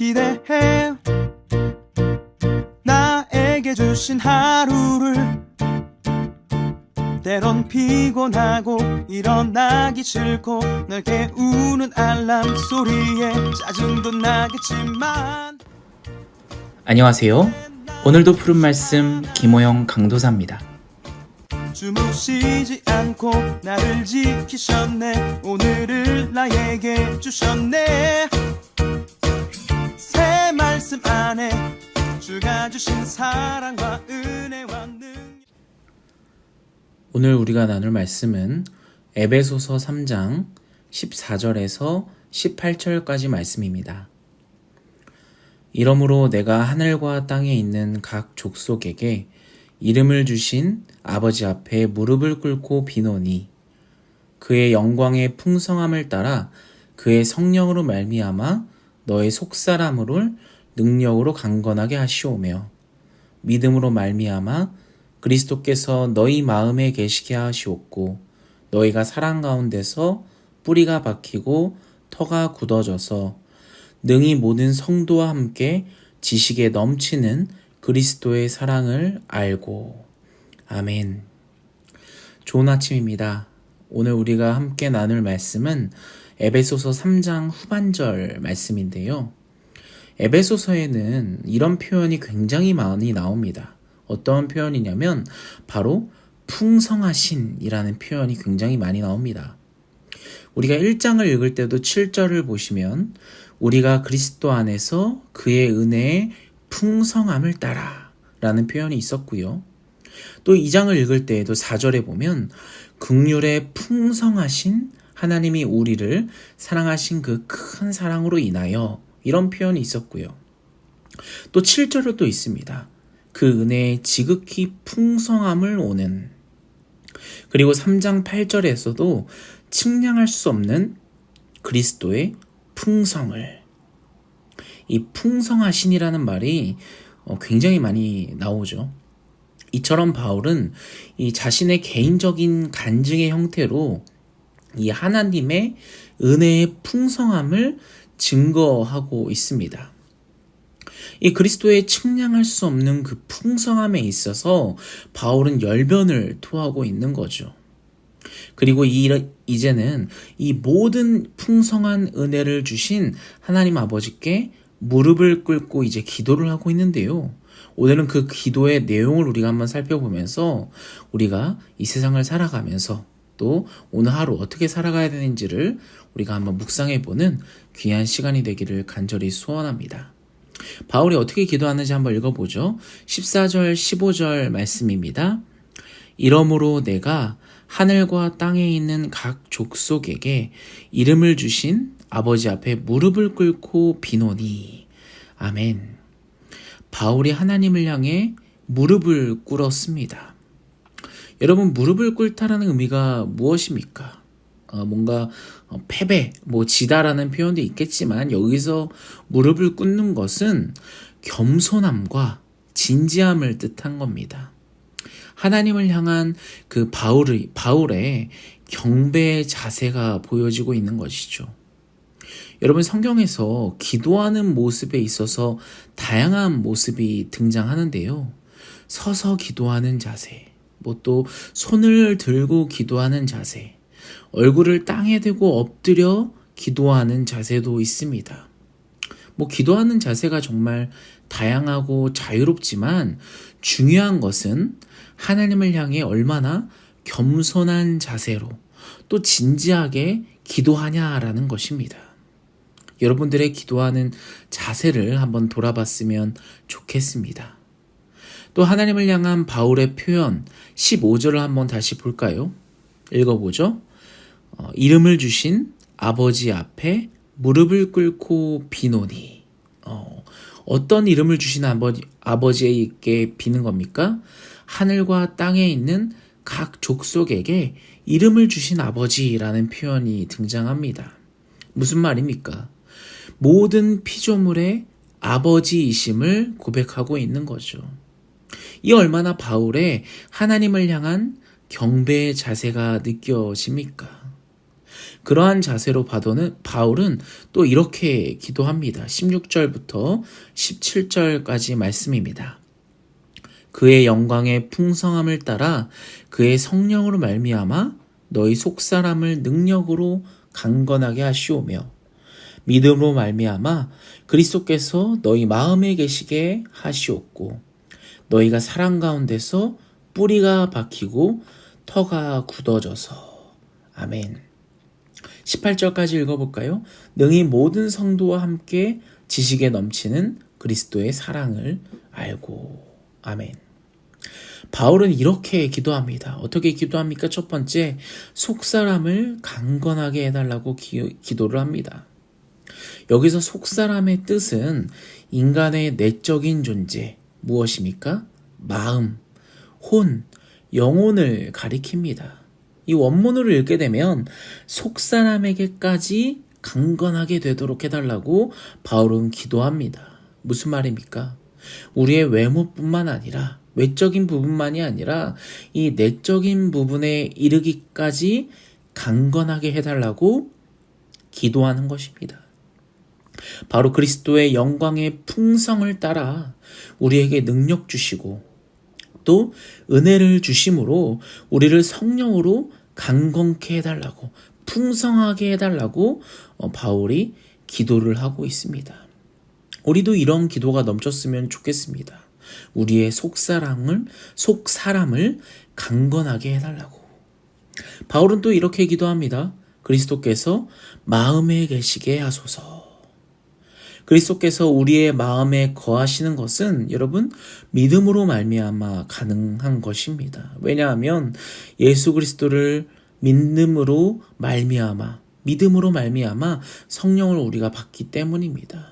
기대해 나에게 주신 하루를 때론 피곤하고 일어나기 싫고 널 깨우는 알람 소리에 짜증도 나겠지만 안녕하세요. 오늘도 푸른 말씀 김호영 강도사입니다. 주무시지 않고 나를 지키셨네. 오늘을 나에게 주셨네. 새 말씀 안에 주가 주신 사랑과 은혜와 능력. 오늘 우리가 나눌 말씀은 에베소서 3장 14절에서 18절까지 말씀입니다. 이러므로 내가 하늘과 땅에 있는 각 족속에게 이름을 주신 아버지 앞에 무릎을 꿇고 비노니 그의 영광의 풍성함을 따라 그의 성령으로 말미암아 너의 속사람을 능력으로 강건하게 하시오며 믿음으로 말미암아 그리스도께서 너희 마음에 계시게 하시옵고 너희가 사랑 가운데서 뿌리가 박히고 터가 굳어져서 능히 모든 성도와 함께 지식에 넘치는 그리스도의 사랑을 알고. 아멘. 좋은 아침입니다. 오늘 우리가 함께 나눌 말씀은 에베소서 3장 후반절 말씀인데요. 에베소서에는 이런 표현이 굉장히 많이 나옵니다. 어떤 표현이냐면 바로 풍성하신이라는 표현이 굉장히 많이 나옵니다. 우리가 1장을 읽을 때도 7절을 보시면 우리가 그리스도 안에서 그의 은혜의 풍성함을 따라 라는 표현이 있었고요. 또 2장을 읽을 때에도 4절에 보면 긍휼의 풍성하신 하나님이 우리를 사랑하신 그 큰 사랑으로 인하여 이런 표현이 있었고요. 또 7절에 또 있습니다. 그 은혜의 지극히 풍성함을 오는. 그리고 3장 8절에서도 측량할 수 없는 그리스도의 풍성을. 이 풍성하신이라는 말이 굉장히 많이 나오죠. 이처럼 바울은 이 자신의 개인적인 간증의 형태로 이 하나님의 은혜의 풍성함을 증거하고 있습니다. 이 그리스도의 측량할 수 없는 그 풍성함에 있어서 바울은 열변을 토하고 있는 거죠. 그리고 이제는 이 모든 풍성한 은혜를 주신 하나님 아버지께 무릎을 꿇고 이제 기도를 하고 있는데요. 오늘은 그 기도의 내용을 우리가 한번 살펴보면서 우리가 이 세상을 살아가면서 또 오늘 하루 어떻게 살아가야 되는지를 우리가 한번 묵상해보는 귀한 시간이 되기를 간절히 소원합니다. 바울이 어떻게 기도하는지 한번 읽어보죠. 14절 15절 말씀입니다. 이러므로 내가 하늘과 땅에 있는 각 족속에게 이름을 주신 아버지 앞에 무릎을 꿇고 비노니. 아멘. 바울이 하나님을 향해 무릎을 꿇었습니다. 여러분, 무릎을 꿇다라는 의미가 무엇입니까? 뭔가 패배, 지다라는 표현도 있겠지만 여기서 무릎을 꿇는 것은 겸손함과 진지함을 뜻한 겁니다. 하나님을 향한 그 바울의 경배의 자세가 보여지고 있는 것이죠. 여러분, 성경에서 기도하는 모습에 있어서 다양한 모습이 등장하는데요. 서서 기도하는 자세, 또 손을 들고 기도하는 자세, 얼굴을 땅에 대고 엎드려 기도하는 자세도 있습니다. 기도하는 자세가 정말 다양하고 자유롭지만 중요한 것은 하나님을 향해 얼마나 겸손한 자세로 또 진지하게 기도하냐라는 것입니다. 여러분들의 기도하는 자세를 한번 돌아봤으면 좋겠습니다. 또 하나님을 향한 바울의 표현 15절을 한번 다시 볼까요? 읽어보죠. 이름을 주신 아버지 앞에 무릎을 꿇고 비노니. 어떤 이름을 주신 아버지에게 비는 겁니까? 하늘과 땅에 있는 각 족속에게 이름을 주신 아버지라는 표현이 등장합니다. 무슨 말입니까? 모든 피조물의 아버지이심을 고백하고 있는 거죠. 이 얼마나 바울의 하나님을 향한 경배의 자세가 느껴집니까? 그러한 자세로 바울은 또 이렇게 기도합니다. 16절부터 17절까지 말씀입니다. 그의 영광의 풍성함을 따라 그의 성령으로 말미암아 너희 속사람을 능력으로 강건하게 하시오며 믿음으로 말미암아 그리스도께서 너희 마음에 계시게 하시옵고 너희가 사랑 가운데서 뿌리가 박히고 터가 굳어져서 아멘. 18절까지 읽어볼까요? 능히 모든 성도와 함께 지식에 넘치는 그리스도의 사랑을 알고 아멘. 바울은 이렇게 기도합니다. 어떻게 기도합니까? 첫 번째, 속사람을 강건하게 해달라고 기도를 합니다. 여기서 속사람의 뜻은 인간의 내적인 존재, 무엇입니까? 마음, 혼, 영혼을 가리킵니다. 이 원문으로 읽게 되면 속사람에게까지 강건하게 되도록 해달라고 바울은 기도합니다. 무슨 말입니까? 우리의 외모뿐만 아니라 외적인 부분만이 아니라 이 내적인 부분에 이르기까지 강건하게 해달라고 기도하는 것입니다. 바로 그리스도의 영광의 풍성을 따라 우리에게 능력 주시고 또 은혜를 주심으로 우리를 성령으로 강건케 해달라고 풍성하게 해달라고 바울이 기도를 하고 있습니다. 우리도 이런 기도가 넘쳤으면 좋겠습니다. 우리의 속사람을 강건하게 해달라고. 바울은 또 이렇게 기도합니다. 그리스도께서 마음에 계시게 하소서. 그리스도께서 우리의 마음에 거하시는 것은 여러분 믿음으로 말미암아 가능한 것입니다. 왜냐하면 예수 그리스도를 믿음으로 말미암아 성령을 우리가 받기 때문입니다.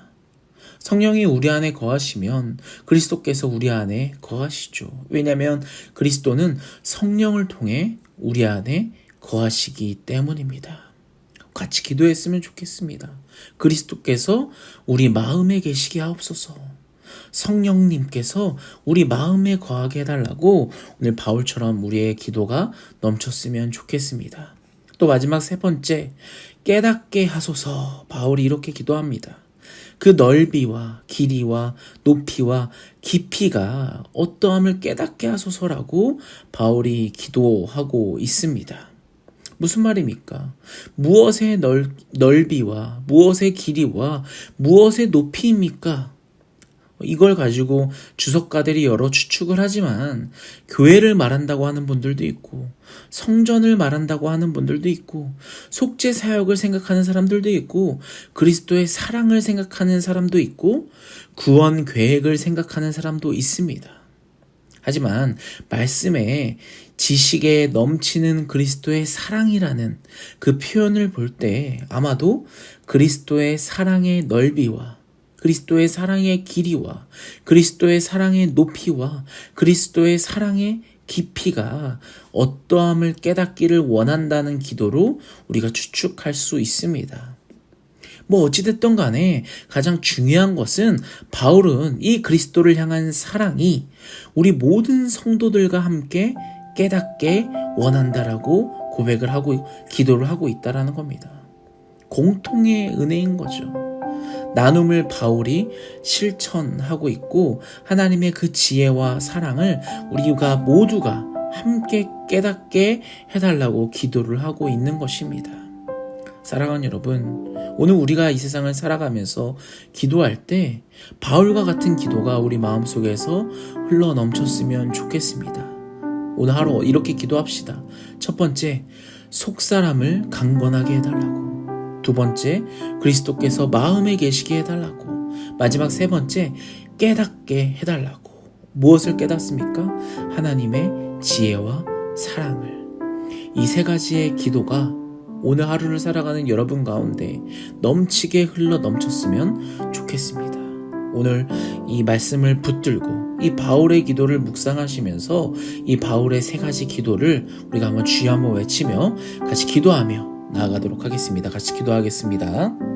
성령이 우리 안에 거하시면 그리스도께서 우리 안에 거하시죠. 왜냐하면 그리스도는 성령을 통해 우리 안에 거하시기 때문입니다. 같이 기도했으면 좋겠습니다. 그리스도께서 우리 마음에 계시게 하옵소서. 성령님께서 우리 마음에 거하게 해달라고 오늘 바울처럼 우리의 기도가 넘쳤으면 좋겠습니다. 또 마지막 세 번째, 깨닫게 하소서. 바울이 이렇게 기도합니다. 그 넓이와 길이와 높이와 깊이가 어떠함을 깨닫게 하소서라고 바울이 기도하고 있습니다. 무슨 말입니까? 무엇의 넓이와 무엇의 길이와 무엇의 높이입니까? 이걸 가지고 주석가들이 여러 추측을 하지만 교회를 말한다고 하는 분들도 있고 성전을 말한다고 하는 분들도 있고 속죄 사역을 생각하는 사람들도 있고 그리스도의 사랑을 생각하는 사람도 있고 구원 계획을 생각하는 사람도 있습니다. 하지만 말씀에 지식에 넘치는 그리스도의 사랑이라는 그 표현을 볼 때 아마도 그리스도의 사랑의 넓이와 그리스도의 사랑의 길이와 그리스도의 사랑의 높이와 그리스도의 사랑의 깊이가 어떠함을 깨닫기를 원한다는 기도로 우리가 추측할 수 있습니다. 어찌됐든 간에 가장 중요한 것은 바울은 이 그리스도를 향한 사랑이 우리 모든 성도들과 함께 깨닫게 원한다라고 고백을 하고 기도를 하고 있다라는 겁니다. 공통의 은혜인 거죠. 나눔을 바울이 실천하고 있고 하나님의 그 지혜와 사랑을 우리가 모두가 함께 깨닫게 해달라고 기도를 하고 있는 것입니다. 사랑하는 여러분, 오늘 우리가 이 세상을 살아가면서 기도할 때 바울과 같은 기도가 우리 마음속에서 흘러 넘쳤으면 좋겠습니다. 오늘 하루 이렇게 기도합시다. 첫 번째, 속사람을 강건하게 해달라고. 두 번째, 그리스도께서 마음에 계시게 해달라고. 마지막 세 번째, 깨닫게 해달라고. 무엇을 깨닫습니까? 하나님의 지혜와 사랑을. 이 세 가지의 기도가 오늘 하루를 살아가는 여러분 가운데 넘치게 흘러 넘쳤으면 좋겠습니다. 오늘 이 말씀을 붙들고 이 바울의 기도를 묵상하시면서 이 바울의 세 가지 기도를 우리가 한번 주여 한번 외치며 같이 기도하며 나아가도록 하겠습니다. 같이 기도하겠습니다.